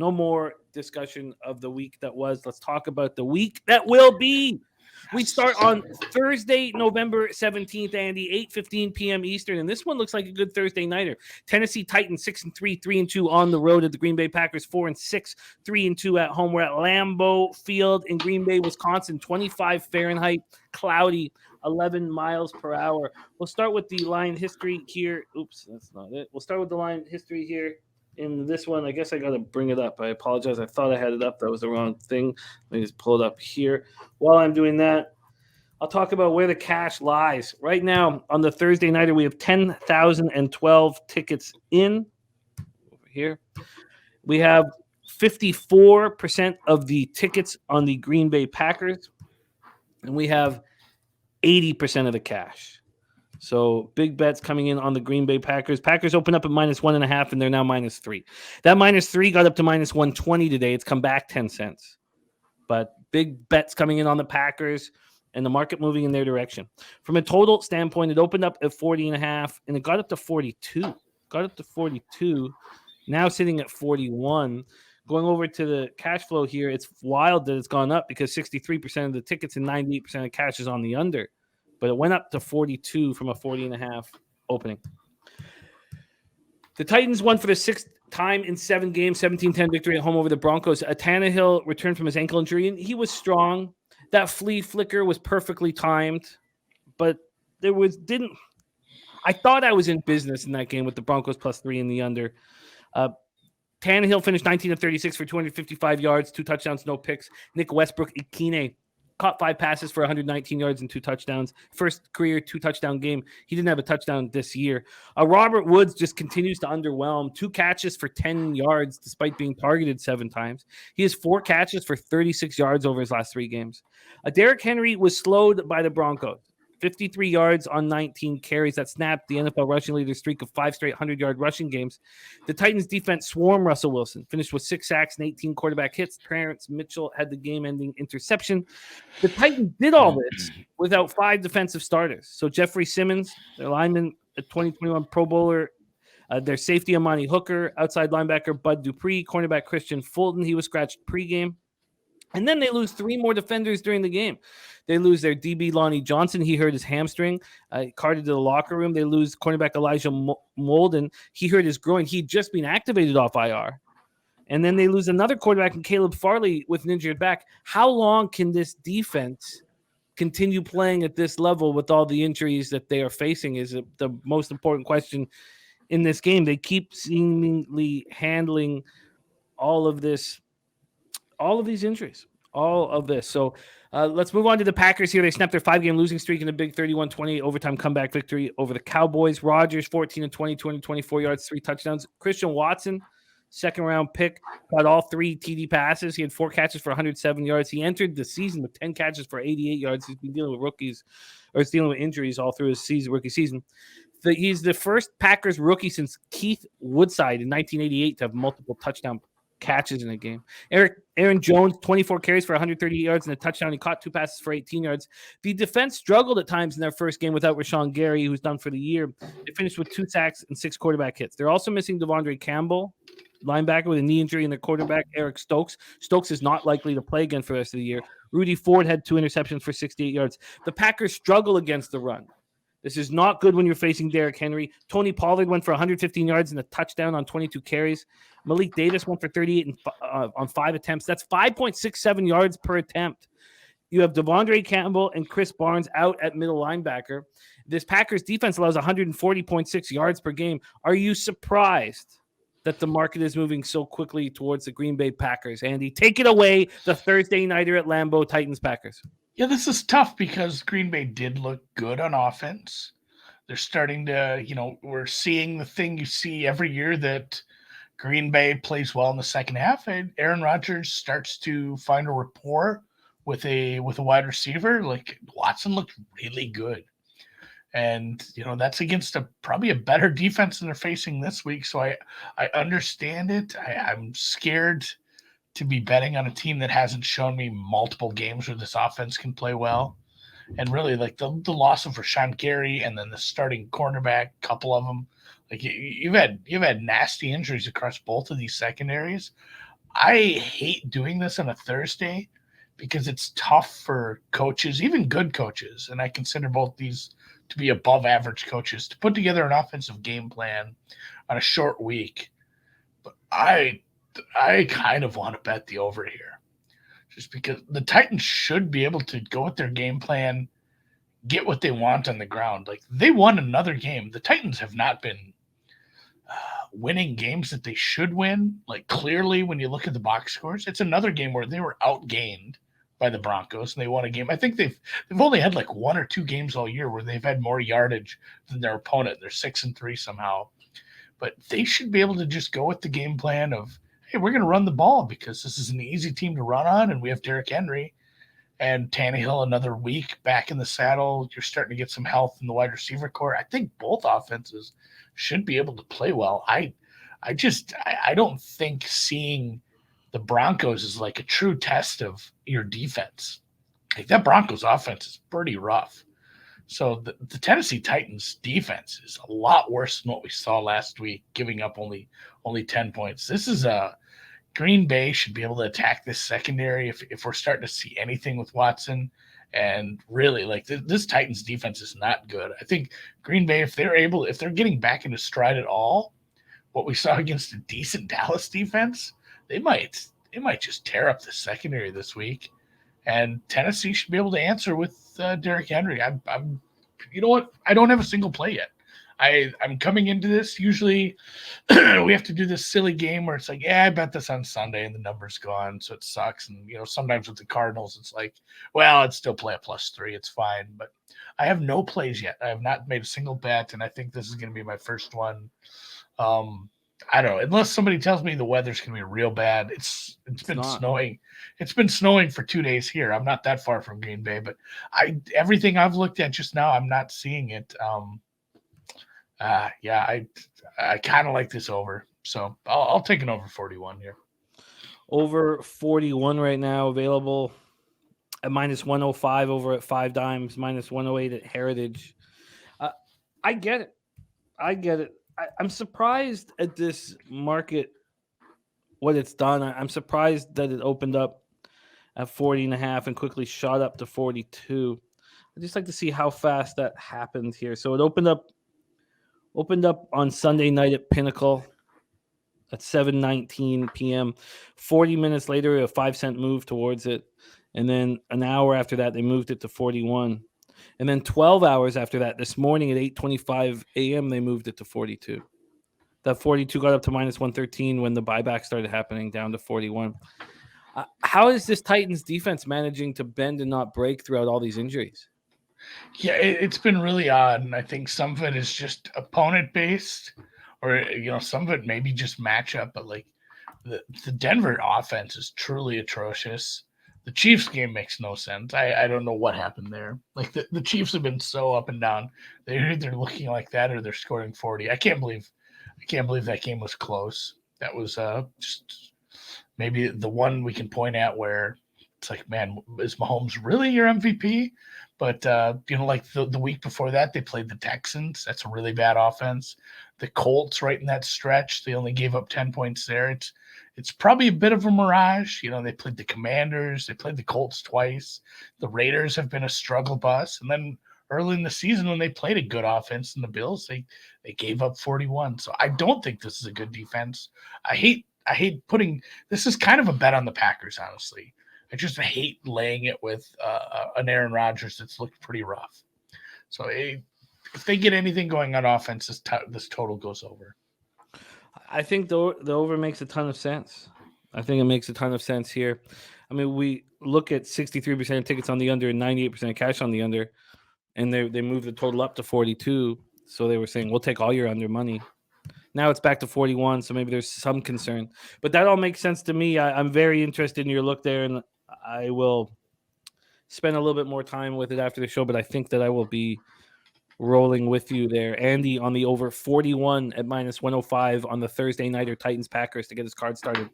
no more discussion of the week that was. Let's talk about the week that will be. We start on Thursday, November 17th, Andy, 8:15 p.m. Eastern, and this one looks like a good Thursday nighter. Tennessee Titans 6-3, 3-2 on the road at the Green Bay Packers, 4-6, 3-2 at home. We're at Lambeau Field in Green Bay, Wisconsin, 25 Fahrenheit, cloudy, 11 miles per hour. We'll start with the line history here. Oops, that's not it. We'll start with the line history here. In this one, I guess I got to bring it up. I apologize. I thought I had it up. That was the wrong thing. Let me just pull it up here. While I'm doing that, I'll talk about where the cash lies. Right now, on the Thursday nighter, we have 10,012 tickets in. Over here. We have 54% of the tickets on the Green Bay Packers, and we have 80% of the cash. So big bets coming in on the Green Bay Packers. Packers open up at -1.5, and they're now -3. That -3 got up to -120 today. It's come back 10 cents. But big bets coming in on the Packers and the market moving in their direction. From a total standpoint, it opened up at 40.5, and it got up to 42. Got up to 42. Now sitting at 41. Going over to the cash flow here, it's wild that it's gone up because 63% of the tickets and 98% of cash is on the under. But it went up to 42 from a 40.5 opening. The Titans won for the sixth time in 7 games, 17-10 victory at home over the Broncos. Tannehill returned from his ankle injury, and he was strong. That flea flicker was perfectly timed, but I thought I was in business in that game with the Broncos +3 in the under. Tannehill finished 19-36 for 255 yards, 2 touchdowns, no picks. Nick Westbrook-Ikhine caught 5 passes for 119 yards and 2 touchdowns. First career 2-touchdown game. He didn't have a touchdown this year. Robert Woods just continues to underwhelm. 2 catches for 10 yards despite being targeted 7 times. He has 4 catches for 36 yards over his last 3 games. Derrick Henry was slowed by the Broncos. 53 yards on 19 carries. That snapped the NFL rushing leader streak of 5 straight 100-yard rushing games. The Titans defense swarmed Russell Wilson, finished with 6 sacks and 18 quarterback hits. Terrence Mitchell had the game-ending interception. The Titans did all this without 5 defensive starters. So Jeffrey Simmons, their lineman, a 2021 Pro Bowler, their safety Amani Hooker, outside linebacker Bud Dupree, cornerback Christian Fulton. He was scratched pregame. And then they lose 3 more defenders during the game. They lose their DB Lonnie Johnson. He hurt his hamstring, carted to the locker room. They lose cornerback Elijah Molden. He hurt his groin. He'd just been activated off IR. And then they lose another quarterback in Caleb Farley with an injured back. How long can this defense continue playing at this level with all the injuries that they are facing is the most important question in this game. They keep seemingly handling all of these injuries, all of this. So let's move on to the Packers here. They snapped their 5-game losing streak in a big 31-28 overtime comeback victory over the Cowboys. Rodgers, 14-20, 224 yards, 3 touchdowns. Christian Watson, second-round pick, got all 3 TD passes. He had 4 catches for 107 yards. He entered the season with 10 catches for 88 yards. He's been dealing with injuries all through his rookie season. He's the first Packers rookie since Keith Woodside in 1988 to have multiple touchdown catches in a game. Aaron Jones, 24 carries for 138 yards and a touchdown. He caught 2 passes for 18 yards. The defense struggled at times in their first game without Rashawn Gary, who's done for the year. They finished with 2 sacks and 6 quarterback hits. They're also missing Devondre Campbell, linebacker, with a knee injury, and their quarterback, Eric Stokes. Stokes is not likely to play again for the rest of the year. Rudy Ford had 2 interceptions for 68 yards. The Packers struggle against the run. This is not good when you're facing Derrick Henry. Tony Pollard went for 115 yards and a touchdown on 22 carries. Malik Davis went for 38 on 5 attempts. That's 5.67 yards per attempt. You have Devondre Campbell and Chris Barnes out at middle linebacker. This Packers defense allows 140.6 yards per game. Are you surprised that the market is moving so quickly towards the Green Bay Packers? Andy, take it away, the Thursday nighter at Lambeau, Titans-Packers. Yeah, this is tough because Green Bay did look good on offense. They're starting to, we're seeing the thing you see every year that Green Bay plays well in the second half, and Aaron Rodgers starts to find a rapport with a wide receiver. Like Watson looked really good. And, that's against probably a better defense than they're facing this week. So I understand it. I'm scared to be betting on a team that hasn't shown me multiple games where this offense can play well. And really, like the loss of Rashawn Gary and then the starting cornerback, couple of them, like you've had nasty injuries across both of these secondaries. I hate doing this on a Thursday because it's tough for coaches, even good coaches, and I consider both these to be above average coaches, to put together an offensive game plan on a short week. But I kind of want to bet the over here, just because the Titans should be able to go with their game plan, get what they want on the ground. Like, they won another game. The Titans have not been winning games that they should win. Like, clearly, when you look at the box scores, it's another game where they were outgained by the Broncos and they won a game. I think they've only had like one or two games all year where they've had more yardage than their opponent. They're 6-3 somehow, but they should be able to just go with the game plan of, hey, we're going to run the ball because this is an easy team to run on, and we have Derrick Henry and Tannehill another week back in the saddle. You're starting to get some health in the wide receiver core. I think both offenses should be able to play well. I don't think seeing the Broncos is like a true test of your defense. Like, that Broncos offense is pretty rough. So the Tennessee Titans defense is a lot worse than what we saw last week, giving up only 10 points. This is a Green Bay should be able to attack this secondary if we're starting to see anything with Watson. And really, like, this Titans defense is not good. I think Green Bay, if they're getting back into stride at all, what we saw against a decent Dallas defense, they might just tear up the secondary this week. And Tennessee should be able to answer with Derrick Henry. I'm, you know what? I don't have a single play yet. I'm coming into this. Usually we have to do this silly game where it's like, yeah, I bet this on Sunday and the number's gone, so it sucks. And, sometimes with the Cardinals, it's like, well, I'd still play a +3. It's fine. But I have no plays yet. I have not made a single bet, and I think this is going to be my first one. I don't know, unless somebody tells me the weather's going to be real bad. It's been snowing. It's been snowing for 2 days here. I'm not that far from Green Bay, but everything I've looked at just now, I'm not seeing it. I kind of like this over, so I'll take an over 41 here. Over 41 right now, available at -105 over at 5 Dimes, -108 at Heritage. I get it. I'm surprised at this market, what it's done. I'm surprised that it opened up at 40.5 and quickly shot up to 42. I'd just like to see how fast that happened here. So it opened up on Sunday night at Pinnacle at 7:19 p.m. 40 minutes later, a 5-cent move towards it. And then an hour after that, they moved it to 41. And then 12 hours after that, this morning at 8:25 a.m., they moved it to 42. That 42 got up to -113 when the buyback started happening, down to 41. How is this Titans defense managing to bend and not break throughout all these injuries? Yeah, it's been really odd, and I think some of it is just opponent-based, or, some of it maybe just matchup, but, like, the Denver offense is truly atrocious. The Chiefs game makes no sense. I don't know what happened there. Like, the Chiefs have been so up and down. They're either looking like that or they're scoring 40. I can't believe that game was close. That was just maybe the one we can point at where it's like, man, is Mahomes really your MVP? But, like the week before that, they played the Texans. That's a really bad offense. The Colts right in that stretch, they only gave up 10 points there. It's probably a bit of a mirage. They played the Commanders. They played the Colts twice. The Raiders have been a struggle bus. And then early in the season, when they played a good offense in the Bills, they gave up 41. So I don't think this is a good defense. I hate putting – this is kind of a bet on the Packers, honestly. I just hate laying it with an Aaron Rodgers that's looked pretty rough. So if they get anything going on offense, this total goes over. I think the over makes a ton of sense. I think it makes a ton of sense here. I mean, we look at 63% of tickets on the under and 98% of cash on the under, and they moved the total up to 42. So they were saying, we'll take all your under money. Now it's back to 41, so maybe there's some concern. But that all makes sense to me. I'm very interested in your look there, and I will spend a little bit more time with it after the show, but I think that I will be rolling with you there. Andy on the over 41 at -105 on the Thursday nighter Titans Packers to get his card started.